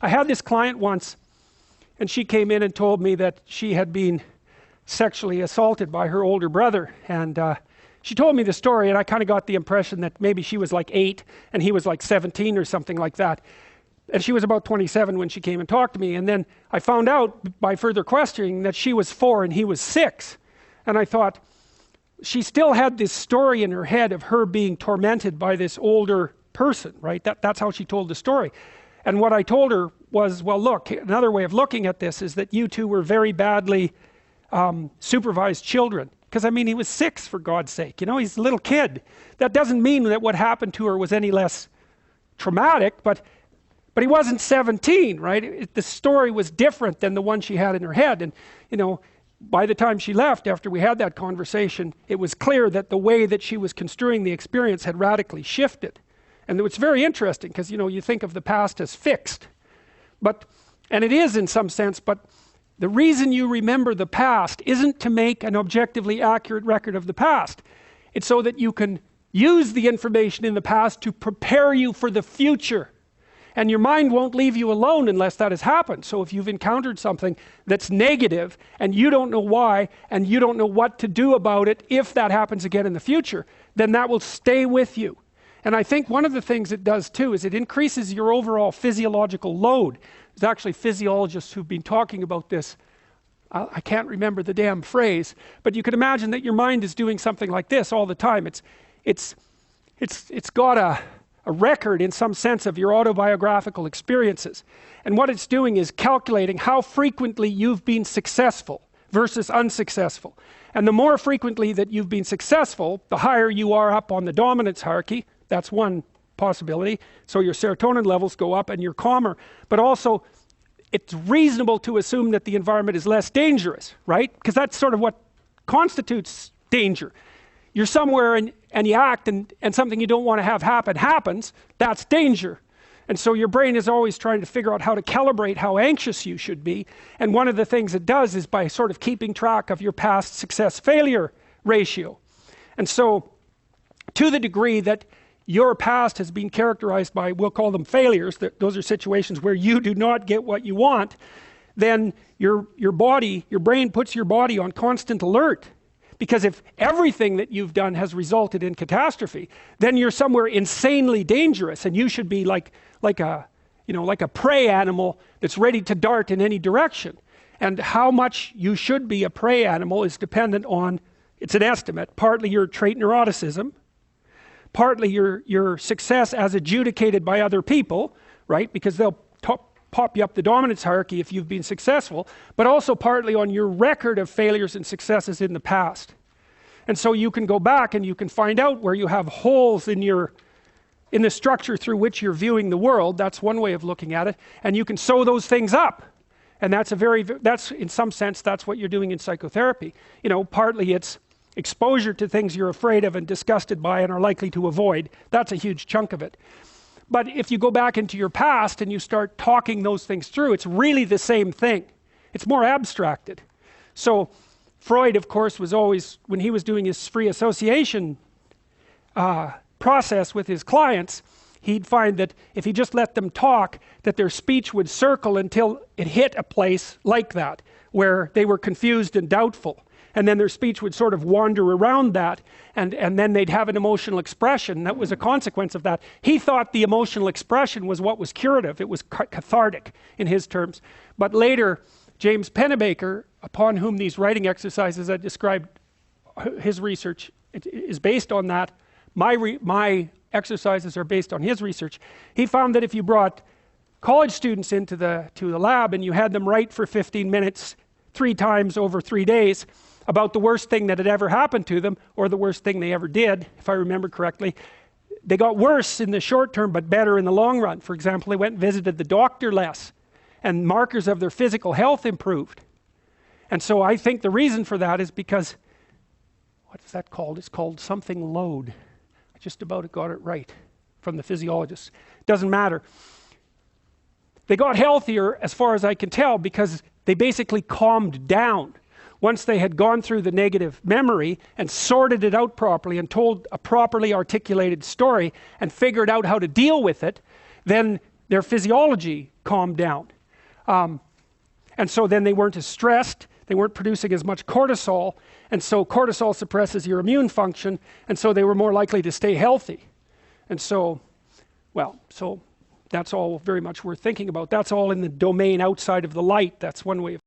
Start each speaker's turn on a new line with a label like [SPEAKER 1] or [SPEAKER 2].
[SPEAKER 1] I had this client once, and she came in and told me that she had been sexually assaulted by her older brother. And she told me the story, and I kind of got the impression that maybe she was like 8 and he was like 17 or something like that. And she was about 27 when she came and talked to me. And then I found out by further questioning that she was 4 and he was 6. And I thought, she still had this story in her head of her being tormented by this older person, right? That's how she told the story. And what I told her was, well, look, another way of looking at this is that you two were very badly supervised children. Because, I mean, he was 6, for God's sake. You know, he's a little kid. That doesn't mean that what happened to her was any less traumatic, but he wasn't 17, right? The story was different than the one she had in her head. And, you know, by the time she left, after we had that conversation, it was clear that the way that she was construing the experience had radically shifted. And it's very interesting because, you know, you think of the past as fixed. And it is in some sense, but the reason you remember the past isn't to make an objectively accurate record of the past. It's so that you can use the information in the past to prepare you for the future. And your mind won't leave you alone unless that has happened. So if you've encountered something that's negative and you don't know why and you don't know what to do about it if that happens again in the future, then that will stay with you. And I think one of the things it does too is it increases your overall physiological load. There's actually physiologists who've been talking about this. I can't remember the damn phrase, but you can imagine that your mind is doing something like this all the time. It's got a record in some sense of your autobiographical experiences. And what it's doing is calculating how frequently you've been successful versus unsuccessful. And the more frequently that you've been successful, the higher you are up on the dominance hierarchy. That's one possibility. So your serotonin levels go up and you're calmer. But also, it's reasonable to assume that the environment is less dangerous, right? Because that's sort of what constitutes danger. You're somewhere and you act and something you don't want to have happen happens, that's danger. And so your brain is always trying to figure out how to calibrate how anxious you should be. And one of the things it does is by sort of keeping track of your past success-failure ratio. And so to the degree that your past has been characterized by, we'll call them failures, those are situations where you do not get what you want, then your brain puts your body on constant alert. Because if everything that you've done has resulted in catastrophe, then you're somewhere insanely dangerous, and you should be like a prey animal that's ready to dart in any direction. And how much you should be a prey animal is dependent on, it's an estimate, partly your trait neuroticism, partly your success as adjudicated by other people, right? Because they'll pop you up the dominance hierarchy if you've been successful, but also partly on your record of failures and successes in the past. And so you can go back and you can find out where you have holes in the structure through which you're viewing the world. That's one way of looking at it. And you can sew those things up. And that's in some sense, that's what you're doing in psychotherapy. You know, partly it's exposure to things you're afraid of and disgusted by and are likely to avoid. That's a huge chunk of it. But if you go back into your past and you start talking those things through, it's really the same thing. It's more abstracted. So Freud, of course, was always, when he was doing his free association process with his clients, he'd find that if he just let them talk, that their speech would circle until it hit a place like that, where they were confused and doubtful. And then their speech would sort of wander around that, and then they'd have an emotional expression that was a consequence of that. He thought the emotional expression was what was curative. It was cathartic in his terms. But later, James Pennebaker, upon whom these writing exercises I described, his research is based on that. My exercises are based on his research. He found that if you brought college students into the lab and you had them write for 15 minutes 3 times over 3 days, about the worst thing that had ever happened to them, or the worst thing they ever did, if I remember correctly, they got worse in the short term, but better in the long run. For example, they went and visited the doctor less, and markers of their physical health improved. And so I think the reason for that is because, what is that called? It's called something load. I just about got it right from the physiologists. Doesn't matter. They got healthier, as far as I can tell, because they basically calmed down. Once they had gone through the negative memory and sorted it out properly and told a properly articulated story and figured out how to deal with it, then their physiology calmed down. And so then they weren't as stressed, they weren't producing as much cortisol, and so cortisol suppresses your immune function, and so they were more likely to stay healthy. And so, well, so that's all very much worth thinking about. That's all in the domain outside of the light. That's one way of